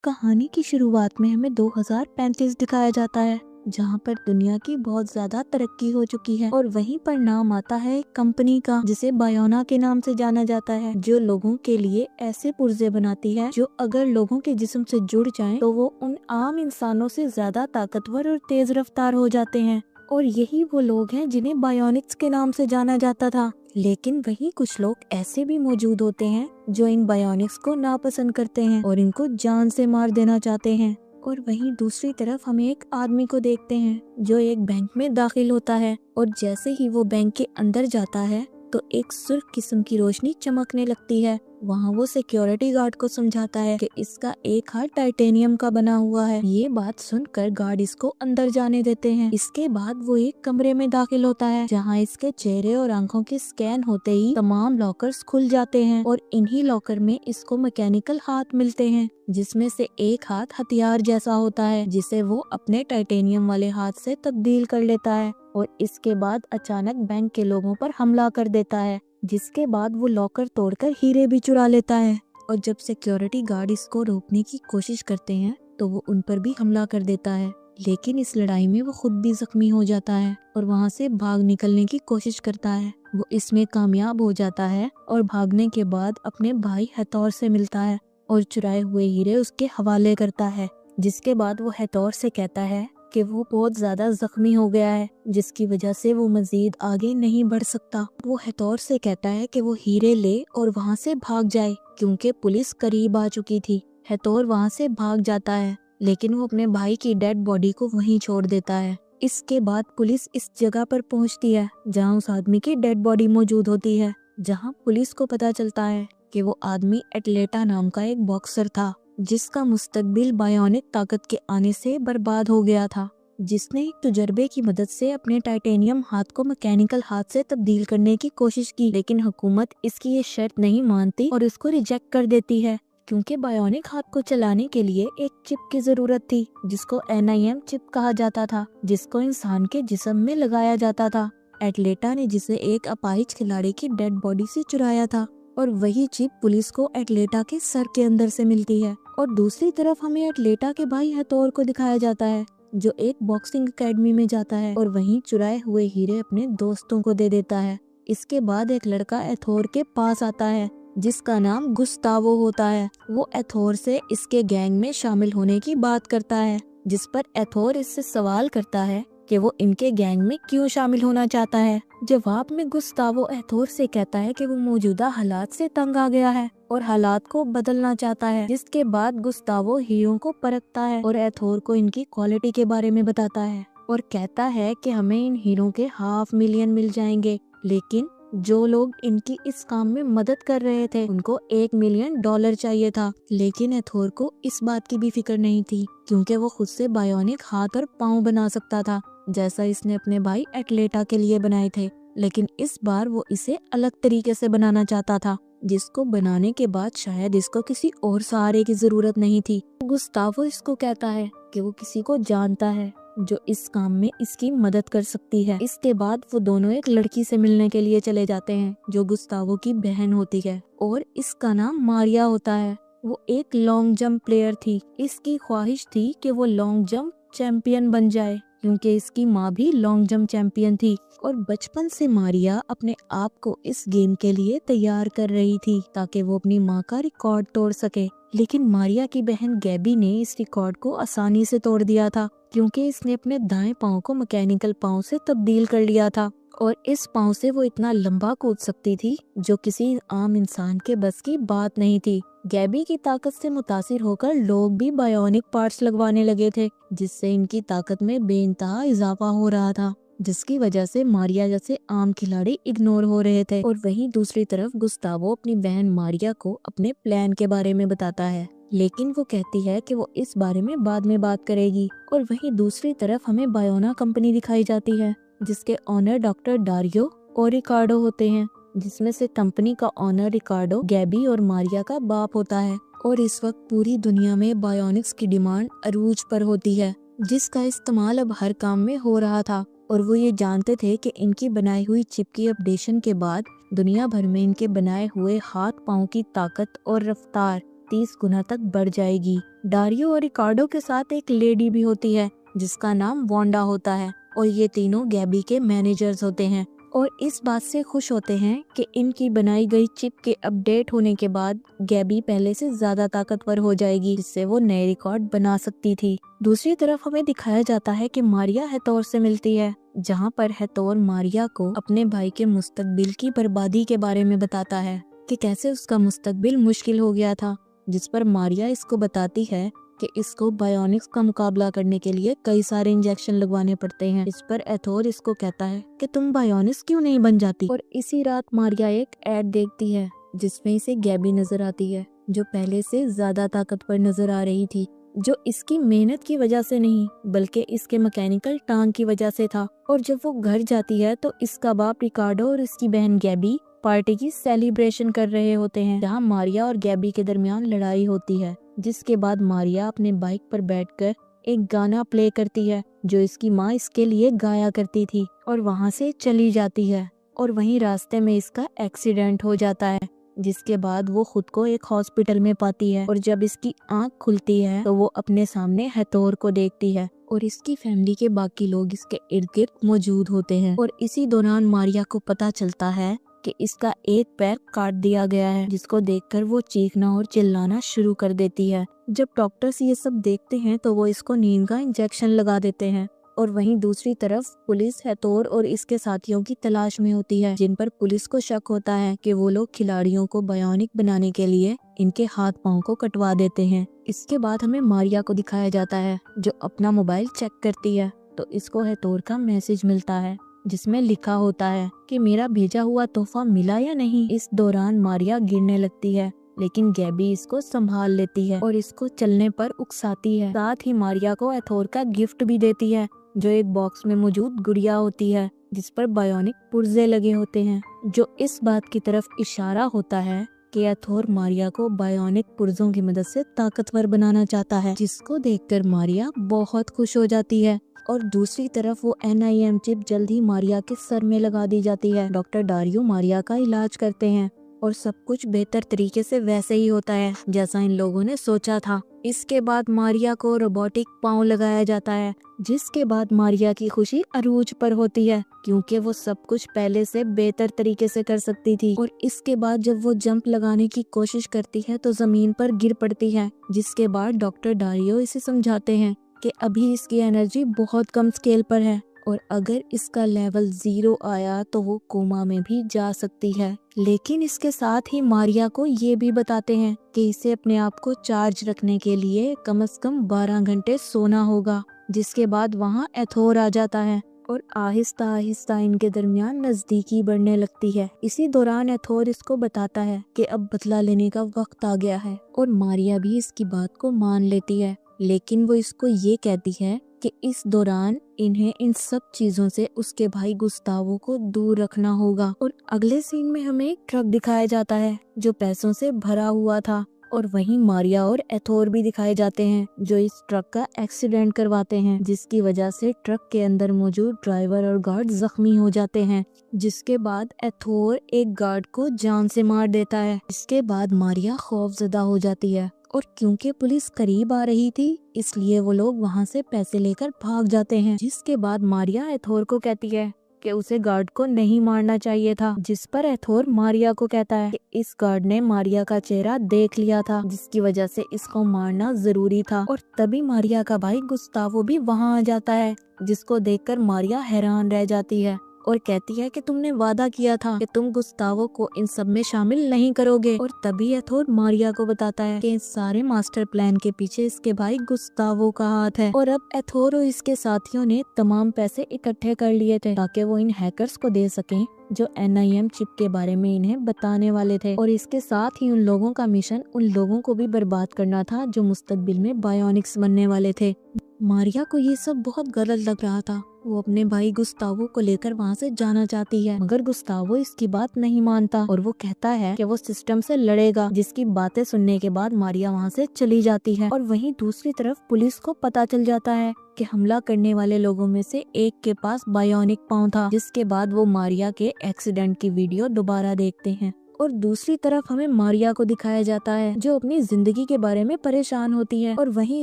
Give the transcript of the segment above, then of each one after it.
کہانی کی شروعات میں ہمیں 2035 دکھایا جاتا ہے، جہاں پر دنیا کی بہت زیادہ ترقی ہو چکی ہے اور وہیں پر نام آتا ہے ایک کمپنی کا جسے بایونا کے نام سے جانا جاتا ہے، جو لوگوں کے لیے ایسے پرزے بناتی ہے جو اگر لوگوں کے جسم سے جڑ جائیں تو وہ ان عام انسانوں سے زیادہ طاقتور اور تیز رفتار ہو جاتے ہیں۔ اور یہی وہ لوگ ہیں جنہیں بایونکس کے نام سے جانا جاتا تھا۔ لیکن وہیں کچھ لوگ ایسے بھی موجود ہوتے ہیں جو ان بایونکس کو ناپسند کرتے ہیں اور ان کو جان سے مار دینا چاہتے ہیں۔ اور وہیں دوسری طرف ہمیں ایک آدمی کو دیکھتے ہیں جو ایک بینک میں داخل ہوتا ہے، اور جیسے ہی وہ بینک کے اندر جاتا ہے تو ایک سرخ قسم کی روشنی چمکنے لگتی ہے۔ وہاں وہ سیکیورٹی گارڈ کو سمجھاتا ہے کہ اس کا ایک ہاتھ ٹائٹینیم کا بنا ہوا ہے۔ یہ بات سن کر گارڈ اس کو اندر جانے دیتے ہیں۔ اس کے بعد وہ ایک کمرے میں داخل ہوتا ہے جہاں اس کے چہرے اور آنکھوں کے سکین ہوتے ہی تمام لاکرز کھل جاتے ہیں، اور انہی لاکر میں اس کو میکینیکل ہاتھ ملتے ہیں جس میں سے ایک ہاتھ ہتھیار جیسا ہوتا ہے جسے وہ اپنے ٹائٹینیم والے ہاتھ سے تبدیل کر لیتا ہے، اور اس کے بعد اچانک بینک کے لوگوں پر حملہ کر دیتا ہے، جس کے بعد وہ لاکر توڑ کر ہیرے بھی چرا لیتا ہے۔ اور جب سیکیورٹی گارڈ اس کو روکنے کی کوشش کرتے ہیں تو وہ ان پر بھی حملہ کر دیتا ہے، لیکن اس لڑائی میں وہ خود بھی زخمی ہو جاتا ہے اور وہاں سے بھاگ نکلنے کی کوشش کرتا ہے۔ وہ اس میں کامیاب ہو جاتا ہے اور بھاگنے کے بعد اپنے بھائی ہیتور سے ملتا ہے اور چرائے ہوئے ہیرے اس کے حوالے کرتا ہے، جس کے بعد وہ ہیتور سے کہتا ہے کہ وہ بہت زیادہ زخمی ہو گیا ہے جس کی وجہ سے وہ مزید آگے نہیں بڑھ سکتا۔ وہ ہیتور سے کہتا ہے کہ وہ ہیرے لے اور وہاں سے بھاگ جائے کیونکہ پولیس قریب آ چکی تھی۔ ہیتور وہاں سے بھاگ جاتا ہے لیکن وہ اپنے بھائی کی ڈیڈ باڈی کو وہیں چھوڑ دیتا ہے۔ اس کے بعد پولیس اس جگہ پر پہنچتی ہے جہاں اس آدمی کی ڈیڈ باڈی موجود ہوتی ہے، جہاں پولیس کو پتا چلتا ہے کہ وہ آدمی ایٹلیٹا نام کا ایک باکسر تھا جس کا مستقبل بایونک طاقت کے آنے سے برباد ہو گیا تھا، جس نے ایک تجربے کی مدد سے اپنے ٹائٹینیم ہاتھ کو میکینیکل ہاتھ سے تبدیل کرنے کی کوشش کی، لیکن حکومت اس کی یہ شرط نہیں مانتی اور اس کو ریجیکٹ کر دیتی ہے کیونکہ بایونک ہاتھ کو چلانے کے لیے ایک چپ کی ضرورت تھی جس کو NIM چپ کہا جاتا تھا، جس کو انسان کے جسم میں لگایا جاتا تھا۔ ایٹلیٹا نے جسے ایک اپاہج کھلاڑی کی ڈیڈ باڈی سے چرایا تھا، اور وہی چپ پولیس کو ایٹلیٹا کے سر کے اندر سے ملتی ہے۔ اور دوسری طرف ہمیں ایٹلیٹا کے بھائی ہیتور کو دکھایا جاتا ہے جو ایک باکسنگ اکیڈمی میں جاتا ہے اور وہیں چرائے ہوئے ہیرے اپنے دوستوں کو دے دیتا ہے۔ اس کے بعد ایک لڑکا ایتھور کے پاس آتا ہے جس کا نام گستاوو ہوتا ہے۔ وہ ایتھور سے اس کے گینگ میں شامل ہونے کی بات کرتا ہے، جس پر ایتھور اس سے سوال کرتا ہے کہ وہ ان کے گینگ میں کیوں شامل ہونا چاہتا ہے۔ جواب میں گستاوو ایتھور سے کہتا ہے کہ وہ موجودہ حالات سے تنگ آ گیا ہے اور حالات کو بدلنا چاہتا ہے، جس کے بعد گستاوو ہیروں کو پرکھتا ہے اور ایتھور کو ان کی کوالٹی کے بارے میں بتاتا ہے اور کہتا ہے کہ ہمیں ان ہیروں کے $500,000 مل جائیں گے، لیکن جو لوگ ان کی اس کام میں مدد کر رہے تھے ان کو $1,000,000 چاہیے تھا۔ لیکن ایتھور کو اس بات کی بھی فکر نہیں تھی کیونکہ وہ خود سے بایونک ہاتھ اور پاؤں بنا سکتا تھا جیسا اس نے اپنے بھائی ایٹلیٹا کے لیے بنائے تھے، لیکن اس بار وہ اسے الگ طریقے سے بنانا چاہتا تھا جس کو بنانے کے بعد شاید اس کو کسی اور سہارے کی ضرورت نہیں تھی۔ گستاوو اس کو کہتا ہے کہ وہ کسی کو جانتا ہے جو اس کام میں اس کی مدد کر سکتی ہے۔ اس کے بعد وہ دونوں ایک لڑکی سے ملنے کے لیے چلے جاتے ہیں جو گستاوو کی بہن ہوتی ہے اور اس کا نام ماریا ہوتا ہے۔ وہ ایک لانگ جمپ پلیئر تھی۔ اس کی خواہش تھی کہ وہ لانگ جمپ چیمپئن بن جائے کیونکہ اس کی ماں بھی لانگ جمپ چیمپئن تھی، اور بچپن سے ماریا اپنے آپ کو اس گیم کے لیے تیار کر رہی تھی تاکہ وہ اپنی ماں کا ریکارڈ توڑ سکے۔ لیکن ماریا کی بہن گیبی نے اس ریکارڈ کو آسانی سے توڑ دیا تھا کیونکہ اس نے اپنے دائیں پاؤں کو میکینیکل پاؤں سے تبدیل کر لیا تھا، اور اس پاؤں سے وہ اتنا لمبا کود سکتی تھی جو کسی عام انسان کے بس کی بات نہیں تھی۔ گیبی کی طاقت سے متاثر ہو کر لوگ بھی بایونک پارٹس لگوانے لگے تھے جس سے ان کی طاقت میں بے انتہا اضافہ ہو رہا تھا، جس کی وجہ سے ماریا جیسے عام کھلاڑی اگنور ہو رہے تھے۔ اور وہیں دوسری طرف گستاوو اپنی بہن ماریا کو اپنے پلان کے بارے میں بتاتا ہے، لیکن وہ کہتی ہے کہ وہ اس بارے میں بعد میں بات کرے گی۔ اور وہیں دوسری طرف ہمیں بایونا کمپنی دکھائی جاتی ہے جس کے آنر ڈاکٹر ڈاریو اور ریکارڈو ہوتے ہیں، جس میں سے کمپنی کا آنر ریکارڈو گیبی اور ماریا کا باپ ہوتا ہے۔ اور اس وقت پوری دنیا میں بایونکس کی ڈیمانڈ عروج پر ہوتی ہے جس کا استعمال اب ہر کام میں ہو رہا تھا، اور وہ یہ جانتے تھے کہ ان کی بنائی ہوئی چپ کی اپڈیشن کے بعد دنیا بھر میں ان کے بنائے ہوئے ہاتھ پاؤں کی طاقت اور رفتار 30 गुना तक बढ़ जाएगी। डारियो और रिकार्डो के साथ एक लेडी भी होती है जिसका नाम वांडा होता है और ये तीनों गैबी के मैनेजर्स होते हैं और इस बात से खुश होते हैं कि इनकी बनाई गई चिप के अपडेट होने के बाद गैबी पहले से ज्यादा ताकतवर हो जाएगी, जिससे वो नए रिकॉर्ड बना सकती थी। दूसरी तरफ हमें दिखाया जाता है कि मारिया हेथोर से मिलती है, जहाँ पर हेथोर मारिया को अपने भाई के मुस्तकबिल की बर्बादी के बारे में बताता है कि कैसे उसका मुस्तकबिल मुश्किल हो गया था, जिस पर मारिया इसको बताती है कि इसको बायोनिक्स का मुकाबला करने के लिए कई सारे इंजेक्शन लगवाने पड़ते हैं। इस पर एथोर इसको कहता है कि तुम बायोनिक्स क्यों नहीं बन जाती। और इसी रात मारिया एक ऐड देखती है जिसमें इसे गैबी नजर आती है, जो पहले से ज्यादा ताकतवर नजर आ रही थी, जो इसकी मेहनत की वजह से नहीं बल्कि इसके मैकेनिकल टांग की वजह से था। और जब वो घर जाती है तो इसका बाप रिकार्डो और इसकी बहन गैबी पार्टी की सेलिब्रेशन कर रहे होते हैं, जहाँ मारिया और गैबी के दरमियान लड़ाई होती है। जिसके बाद मारिया अपने बाइक पर बैठकर एक गाना प्ले करती है जो इसकी माँ इसके लिए गाया करती थी और वहाँ से चली जाती है। और वहीं रास्ते में इसका एक्सीडेंट हो जाता है, जिसके बाद वो खुद को एक हॉस्पिटल में पाती है। और जब इसकी आंख खुलती है तो वो अपने सामने हेथोर को देखती है और इसकी फैमिली के बाकी लोग इसके इर्द गिर्द मौजूद होते हैं। और इसी दौरान मारिया को पता चलता है कि इसका एक पैर काट दिया गया है, जिसको देखकर वो चीखना और चिल्लाना शुरू कर देती है। जब डॉक्टर्स ये सब देखते हैं तो वो इसको नींद का इंजेक्शन लगा देते हैं। और वहीं दूसरी तरफ पुलिस हेथोर और इसके साथियों की तलाश में होती है, जिन पर पुलिस को शक होता है कि वो लोग खिलाड़ियों को बायोनिक बनाने के लिए इनके हाथ पांव को कटवा देते हैं। इसके बाद हमें मारिया को दिखाया जाता है जो अपना मोबाइल चेक करती है तो इसको हेथोर का मैसेज मिलता है जिसमें लिखा होता है कि मेरा भेजा हुआ तोहफा मिला या नहीं। इस दौरान मारिया गिरने लगती है, लेकिन गैबी इसको संभाल लेती है और इसको चलने पर उकसाती है। साथ ही मारिया को एथोर का गिफ्ट भी देती है, जो एक बॉक्स में मौजूद गुड़िया होती है जिस पर बायोनिक पुर्जे लगे होते हैं, जो इस बात की तरफ इशारा होता है कि एथोर मारिया को बायोनिक पुर्जों की मदद से ताकतवर बनाना चाहता है, जिसको देखकर मारिया बहुत खुश हो जाती है। और दूसरी तरफ वो NIM चिप जल्द ही मारिया के सर में लगा दी जाती है। डॉक्टर डारियो मारिया का इलाज करते हैं और सब कुछ बेहतर तरीके से वैसे ही होता है जैसा इन लोगों ने सोचा था। इसके बाद मारिया को रोबोटिक पाँव लगाया जाता है, जिसके बाद मारिया की खुशी अरूज पर होती है क्योंकि वो सब कुछ पहले से बेहतर तरीके से कर सकती थी। और इसके बाद जब वो जंप लगाने की कोशिश करती है तो जमीन पर गिर पड़ती है, जिसके बाद डॉक्टर डारियो इसे समझाते हैं कि अभी इसकी एनर्जी बहुत कम स्केल पर है और अगर इसका लेवल 0 आया तो वो कोमा में भी जा सकती है। लेकिन इसके साथ ही मारिया को ये भी बताते हैं कि इसे अपने आप को चार्ज रखने के लिए कम से कम 12 घंटे सोना होगा। जिसके बाद वहाँ एथोर आ जाता है और आहिस्ता आहिस्ता इनके दरमियान नजदीकी बढ़ने लगती है। इसी दौरान एथोर इसको बताता है कि अब बदला लेने का वक्त आ गया है और मारिया भी इसकी बात को मान लेती है, लेकिन वो इसको ये कहती है कि इस दौरान इन्हें इन सब चीजों से उसके भाई गुस्तावो को दूर रखना होगा। और अगले सीन में हमें एक ट्रक दिखाया जाता है जो पैसों से भरा हुआ था और वहीं मारिया और एथोर भी दिखाए जाते हैं जो इस ट्रक का एक्सीडेंट करवाते हैं, जिसकी वजह से ट्रक के अंदर मौजूद ड्राइवर और गार्ड जख्मी हो जाते हैं। जिसके बाद एथोर एक गार्ड को जान से मार देता है। इसके बाद मारिया खौफजदा हो जाती है और क्योंकि पुलिस करीब आ रही थी इसलिए वो लोग वहाँ से पैसे लेकर भाग जाते हैं। जिसके बाद मारिया एथोर को कहती है कि उसे गार्ड को नहीं मारना चाहिए था, जिस पर एथोर मारिया को कहता है कि इस गार्ड ने मारिया का चेहरा देख लिया था जिसकी वजह से इसको मारना जरूरी था। और तभी मारिया का भाई गुस्तावो भी वहाँ आ जाता है, जिसको देखकर मारिया हैरान रह जाती है और कहती है कि तुमने वादा किया था कि तुम गुस्तावो को इन सब में शामिल नहीं करोगे। और तभी एथोर मारिया को बताता है कि इस सारे मास्टर प्लान के पीछे इसके भाई गुस्तावो का हाथ है। और अब एथोर और इसके साथियों ने तमाम पैसे इकट्ठे कर लिए थे ताकि वो इन हैकर्स को दे सकें जो NIM चिप के बारे में इन्हें बताने वाले थे। और इसके साथ ही उन लोगों का मिशन उन लोगों को भी बर्बाद करना था जो मुस्तकबिल में बायोनिक्स बनने वाले थे। मारिया को ये सब बहुत गलत लग रहा था। वो अपने भाई गुस्तावो को लेकर वहाँ से जाना चाहती है, मगर गुस्तावो इसकी बात नहीं मानता और वो कहता है कि वो सिस्टम से लड़ेगा, जिसकी बातें सुनने के बाद मारिया वहाँ से चली जाती है। और वहीं दूसरी तरफ पुलिस को पता चल जाता है कि हमला करने वाले लोगों में से एक के पास बायोनिक पाँव था। जिसके बाद वो मारिया के एक्सीडेंट की वीडियो दोबारा देखते हैं और दूसरी तरफ हमें मारिया को दिखाया जाता है जो अपनी जिंदगी के बारे में परेशान होती है। और वहीं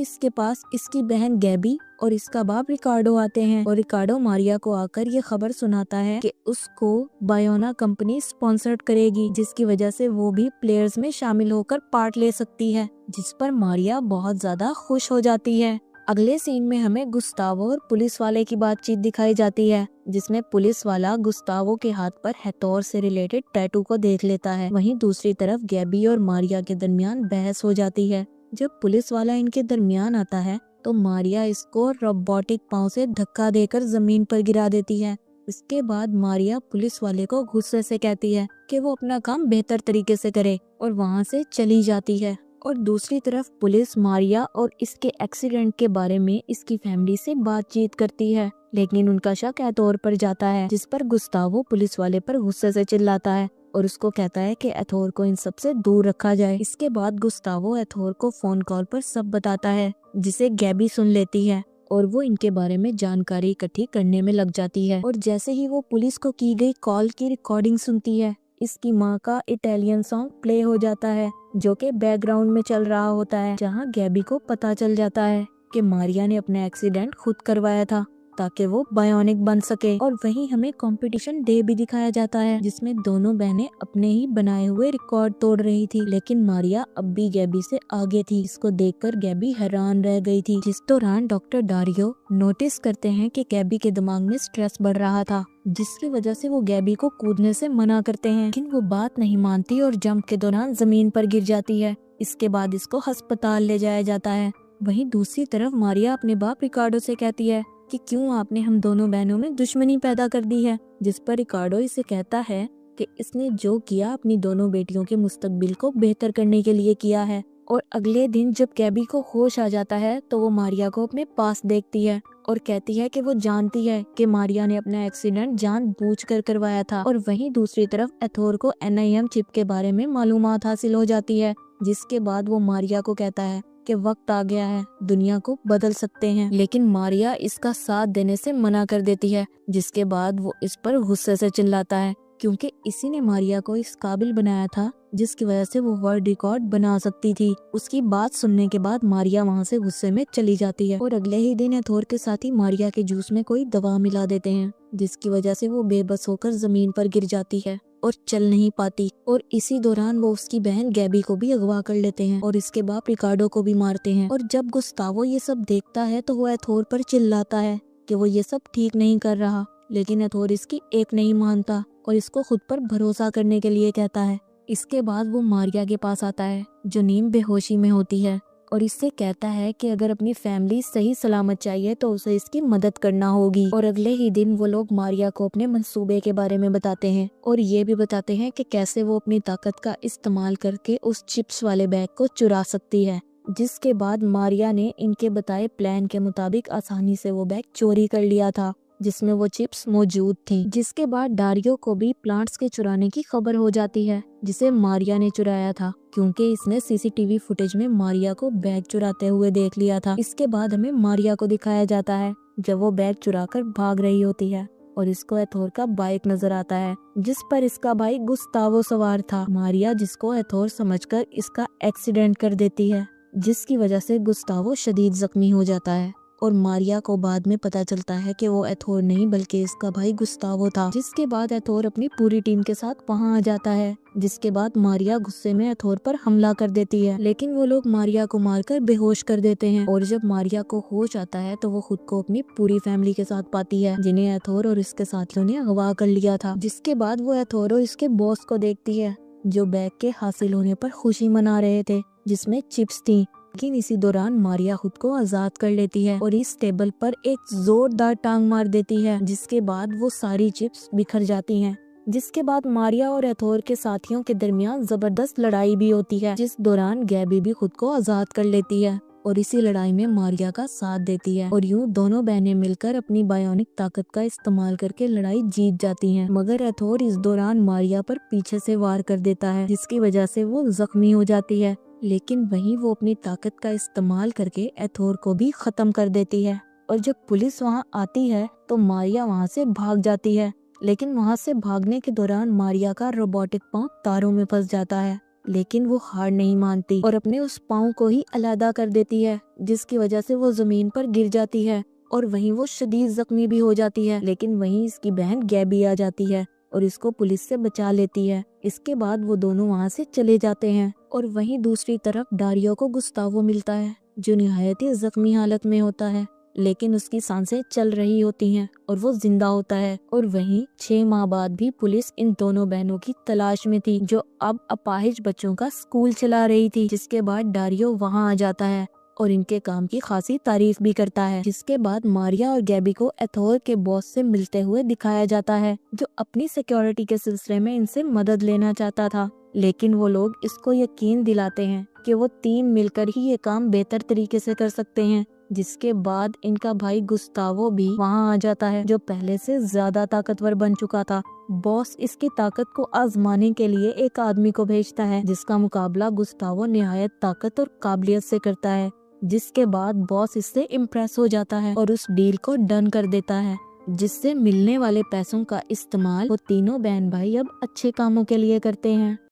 इसके पास इसकी बहन गैबी और इसका बाप रिकार्डो आते हैं और रिकार्डो मारिया को आकर ये खबर सुनाता है कि उसको बायोना कंपनी स्पॉन्सर्ड करेगी, जिसकी वजह से वो भी प्लेयर्स में शामिल होकर पार्ट ले सकती है, जिस पर मारिया बहुत ज्यादा खुश हो जाती है। अगले सीन में हमें गुस्तावो और पुलिस वाले की बातचीत दिखाई जाती है, जिसमें पुलिस वाला गुस्तावो के हाथ पर हैथोर से रिलेटेड टैटू को देख लेता है। वहीं दूसरी तरफ गैबी और मारिया के दरमियान बहस हो जाती है। जब पुलिस वाला इनके दरमियान आता है तो मारिया इसको रोबोटिक पाँव से धक्का देकर जमीन पर गिरा देती है। इसके बाद मारिया पुलिस वाले को गुस्से से कहती है कि वो अपना काम बेहतर तरीके से करे और वहाँ से चली जाती है। और दूसरी तरफ पुलिस मारिया और इसके एक्सीडेंट के बारे में इसकी फैमिली से बातचीत करती है, लेकिन उनका शक एथोर पर जाता है, जिस पर गुस्तावो पुलिस वाले पर गुस्से से चिल्लाता है और उसको कहता है कि एथोर को इन सब से दूर रखा जाए। इसके बाद गुस्तावो एथोर को फोन कॉल पर सब बताता है, जिसे गैबी सुन लेती है और वो इनके बारे में जानकारी इकट्ठी करने में लग जाती है। और जैसे ही वो पुलिस को की गई कॉल की रिकॉर्डिंग सुनती है, इसकी माँ का इटालियन सॉन्ग प्ले हो जाता है जो कि बैकग्राउंड में चल रहा होता है, जहाँ गैबी को पता चल जाता है कि मारिया ने अपना एक्सीडेंट खुद करवाया था ताकि वो बायोनिक बन सके। और वहीं हमें कंपटीशन डे भी दिखाया जाता है, जिसमें दोनों बहनें अपने ही बनाए हुए रिकॉर्ड तोड़ रही थी, लेकिन मारिया अब भी गैबी से आगे थी। इसको देखकर गैबी हैरान रह गई थी। जिस दौरान डॉक्टर डारियो नोटिस करते हैं कि गैबी के दिमाग में स्ट्रेस बढ़ रहा था, जिसकी वजह से वो गैबी को कूदने से मना करते हैं, लेकिन वो बात नहीं मानती और जंप के दौरान जमीन पर गिर जाती है। इसके बाद इसको अस्पताल ले जाया जाता है। वहीं दूसरी तरफ मारिया अपने बाप रिकार्डो से कहती है कि क्यों आपने हम दोनों बहनों में दुश्मनी पैदा कर दी है, जिस पर रिकार्डो इसे कहता है कि इसने जो किया अपनी दोनों बेटियों के मुस्तकबिल को बेहतर करने के लिए किया है। और अगले दिन जब गैबी को होश आ जाता है तो वो मारिया को अपने पास देखती है और कहती है कि वो जानती है कि मारिया ने अपना एक्सीडेंट जानबूझकर करवाया था। और वहीं दूसरी तरफ एथोर को NIM चिप के बारे में मालूमात हासिल हो जाती है, जिसके बाद वो मारिया को कहता है कि वक्त आ गया है, दुनिया को बदल सकते हैं, लेकिन मारिया इसका साथ देने से मना कर देती है, जिसके बाद वो इस पर गुस्से से चिल्लाता है क्योंकि इसी ने मारिया को इस काबिल बनाया था जिसकी वजह से वो वर्ल्ड रिकॉर्ड बना सकती थी। उसकी बात सुनने के बाद मारिया वहाँ से गुस्से में चली जाती है और अगले ही दिन एथोर के साथी मारिया के जूस में कोई दवा मिला देते हैं, जिसकी वजह से वो बेबस होकर जमीन पर गिर जाती है और चल नहीं पाती। और इसी दौरान वो उसकी बहन गैबी को भी अगवा कर लेते हैं और इसके बाप रिकार्डो को भी मारते हैं। और जब गुस्तावो ये सब देखता है तो वो एथोर पर चिल्लाता है कि वो ये सब ठीक नहीं कर रहा, लेकिन एथोर इसकी एक नहीं मानता और इसको खुद पर भरोसा करने के लिए कहता है। इसके बाद वो मारिया के पास आता है जो नीम बेहोशी में होती है और इससे कहता है कि अगर अपनी फैमिली सही सलामत चाहिए तो उसे इसकी मदद करना होगी। और अगले ही दिन वो लोग मारिया को अपने मंसूबे के बारे में बताते हैं और ये भी बताते हैं कि कैसे वो अपनी ताकत का इस्तेमाल करके उस चिप्स वाले बैग को चुरा सकती है, जिसके बाद मारिया ने इनके बताए प्लान के मुताबिक आसानी से वो बैग चोरी कर लिया था जिसमें वो चिप्स मौजूद थी। जिसके बाद डारियो को भी प्लांट्स के चुराने की खबर हो जाती है जिसे मारिया ने चुराया था, क्योंकि इसने CCTV फुटेज में मारिया को बैग चुराते हुए देख लिया था। इसके बाद हमें मारिया को दिखाया जाता है जब वो बैग चुराकर भाग रही होती है और इसको एथोर का बाइक नजर आता है जिस पर इसका भाई गुस्तावो सवार था। मारिया जिसको एथोर समझकर इसका एक्सीडेंट कर देती है, जिसकी वजह से गुस्तावो शदीद जख्मी हो जाता है और मारिया को बाद में पता चलता है कि वो एथोर नहीं बल्कि इसका भाई गुस्तावो था। जिसके बाद एथोर अपनी पूरी टीम के साथ वहां आ जाता है, जिसके बाद मारिया गुस्से में एथोर पर हमला कर देती है, लेकिन वो लोग मारिया को मारकर बेहोश कर देते हैं। और जब मारिया को होश आता है तो वो खुद को अपनी पूरी फैमिली के साथ पाती है जिन्हें एथोर और इसके साथियों ने अगवा कर लिया था। जिसके बाद वो एथोर और इसके बॉस को देखती है जो बैग के हासिल होने पर खुशी मना रहे थे जिसमें चिप्स थी। लेकिन इसी दौरान मारिया खुद को आजाद कर लेती है और इस टेबल पर एक जोरदार टांग मार देती है, जिसके बाद वो सारी चिप्स बिखर जाती हैं। जिसके बाद मारिया और एथोर के साथियों के दरमियान जबरदस्त लड़ाई भी होती है, जिस दौरान गैबी भी खुद को आजाद कर लेती है और इसी लड़ाई में मारिया का साथ देती है। और यूं दोनों बहनें मिलकर अपनी बायोनिक ताकत का इस्तेमाल करके लड़ाई जीत जाती हैं। मगर एथोर इस दौरान मारिया पर पीछे से वार कर देता है, जिसकी वजह से वो जख्मी हो जाती है, लेकिन वहीं वो अपनी ताकत का इस्तेमाल करके एथोर को भी खत्म कर देती है। और जब पुलिस वहां आती है तो मारिया वहां से भाग जाती है, लेकिन वहाँ से भागने के दौरान मारिया का रोबोटिक पाँव तारों में फंस जाता है, लेकिन वो हार नहीं मानती और अपने उस पाँव को ही अलहदा कर देती है, जिसकी वजह से वो जमीन पर गिर जाती है और वहीं वो शदीद जख्मी भी हो जाती है। लेकिन वहीं इसकी बहन गैबी आ जाती है और इसको पुलिस से बचा लेती है। इसके बाद वो दोनों वहाँ से चले जाते हैं और वहीं दूसरी तरफ डारियो को गुस्तावो मिलता है, जो निहायत ही जख्मी हालत में होता है, लेकिन उसकी सांसें चल रही होती हैं और वो जिंदा होता है। और वहीं 6 माह बाद भी पुलिस इन दोनों बहनों की तलाश में थी, जो अब अपाहिज बच्चों का स्कूल चला रही थी। जिसके बाद डारियो वहाँ आ जाता है और इनके काम की खासी तारीफ भी करता है। जिसके बाद मारिया और गैबी को एथोर के बॉस से मिलते हुए दिखाया जाता है, जो अपनी सिक्योरिटी के सिलसिले में इनसे मदद लेना चाहता था। लेकिन वो लोग इसको यकीन दिलाते हैं कि वो 3 मिलकर ही ये काम बेहतर तरीके से कर सकते हैं। जिसके बाद इनका भाई गुस्तावो भी वहाँ आ जाता है, जो पहले से ज्यादा ताकतवर बन चुका था। बॉस इसकी ताकत को आजमाने के लिए एक आदमी को भेजता है, जिसका मुकाबला गुस्तावो निहायत ताकत और काबिलियत से करता है। जिसके बाद बॉस इससे इम्प्रेस हो जाता है और उस डील को डन कर देता है, जिससे मिलने वाले पैसों का इस्तेमाल वो तीनों बहन भाई अब अच्छे कामों के लिए करते हैं।